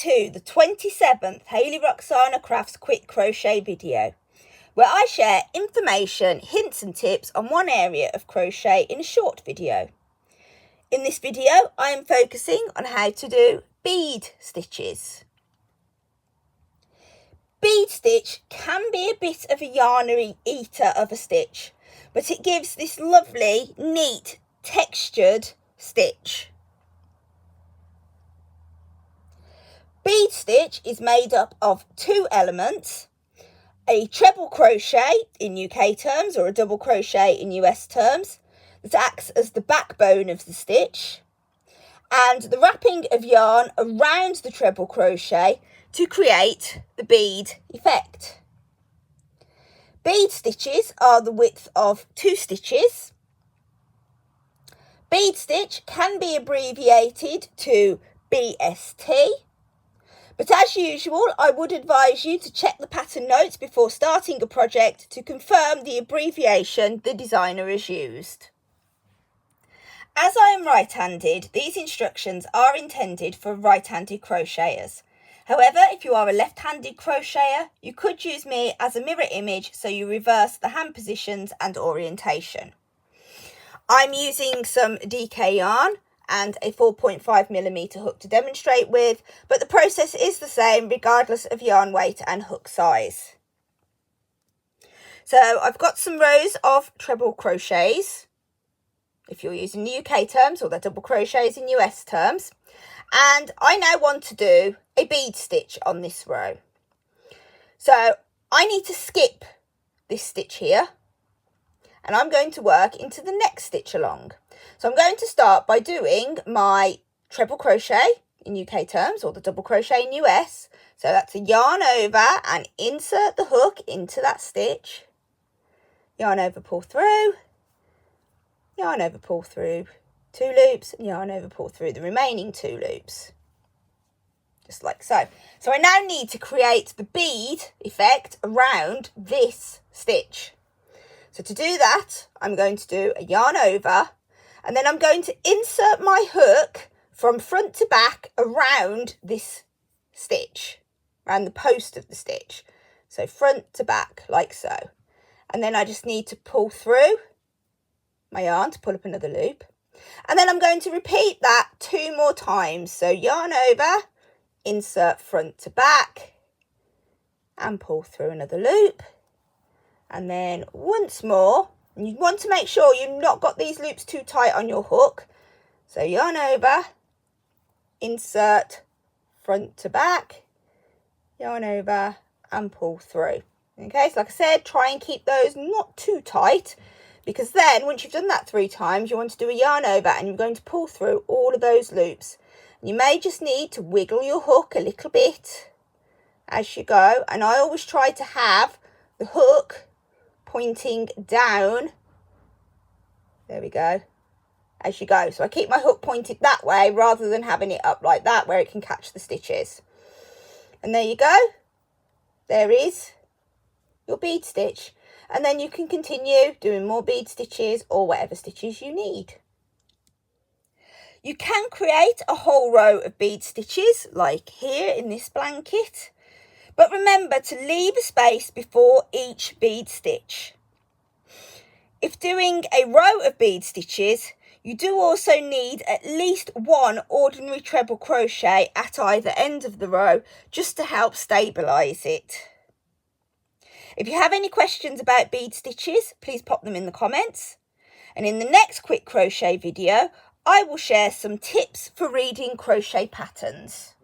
to the 27th Hayley-Roxanna Crafts Quick Crochet video, where I share information, hints and tips on one area of crochet in a short video. In this video, I am focusing on how to do bead stitches. Bead stitch can be a bit of a yarnery eater of a stitch, but it gives this lovely, neat, textured stitch. Bead stitch is made up of two elements, a treble crochet in UK terms or a double crochet in US terms that acts as the backbone of the stitch, and the wrapping of yarn around the treble crochet to create the bead effect. Bead stitches are the width of 2 stitches. Bead stitch can be abbreviated to BST. But as usual, I would advise you to check the pattern notes before starting a project to confirm the abbreviation the designer has used. As I am right-handed, these instructions are intended for right-handed crocheters. However, if you are a left-handed crocheter, you could use me as a mirror image so you reverse the hand positions and orientation. I'm using some DK yarn and a 4.5mm hook to demonstrate with, but the process is the same regardless of yarn weight and hook size. So I've got some rows of treble crochets, if you're using the UK terms, or the double crochets in US terms, and I now want to do a bead stitch on this row. So I need to skip this stitch here, and I'm going to work into the next stitch along. So I'm going to start by doing my treble crochet in UK terms or the double crochet in US. So that's a yarn over and insert the hook into that stitch. Yarn over, pull through. Yarn over, pull through 2 loops, and yarn over, pull through the remaining 2 loops. Just like so. So I now need to create the bead effect around this stitch. So to do that, I'm going to do a yarn over, and then I'm going to insert my hook from front to back around this stitch, around the post of the stitch. So front to back, like so. And then I just need to pull through my yarn to pull up another loop. And then I'm going to repeat that 2 more times. So yarn over, insert front to back, and pull through another loop. And then once more, and you want to make sure you've not got these loops too tight on your hook. So yarn over, insert front to back, yarn over, and pull through. Okay, so like I said, try and keep those not too tight, because then once you've done that 3 times, you want to do a yarn over and you're going to pull through all of those loops. You may just need to wiggle your hook a little bit as you go, and I always try to have the hook pointing down, there we go, as you go. So I keep my hook pointed that way rather than having it up like that where it can catch the stitches. And there you go, there is your bead stitch. And then you can continue doing more bead stitches or whatever stitches you need. You can create a whole row of bead stitches like here in this blanket, but remember to leave a space before each bead stitch. If doing a row of bead stitches, you do also need at least 1 ordinary treble crochet at either end of the row just to help stabilise it. If you have any questions about bead stitches, please pop them in the comments. And in the next quick crochet video, I will share some tips for reading crochet patterns.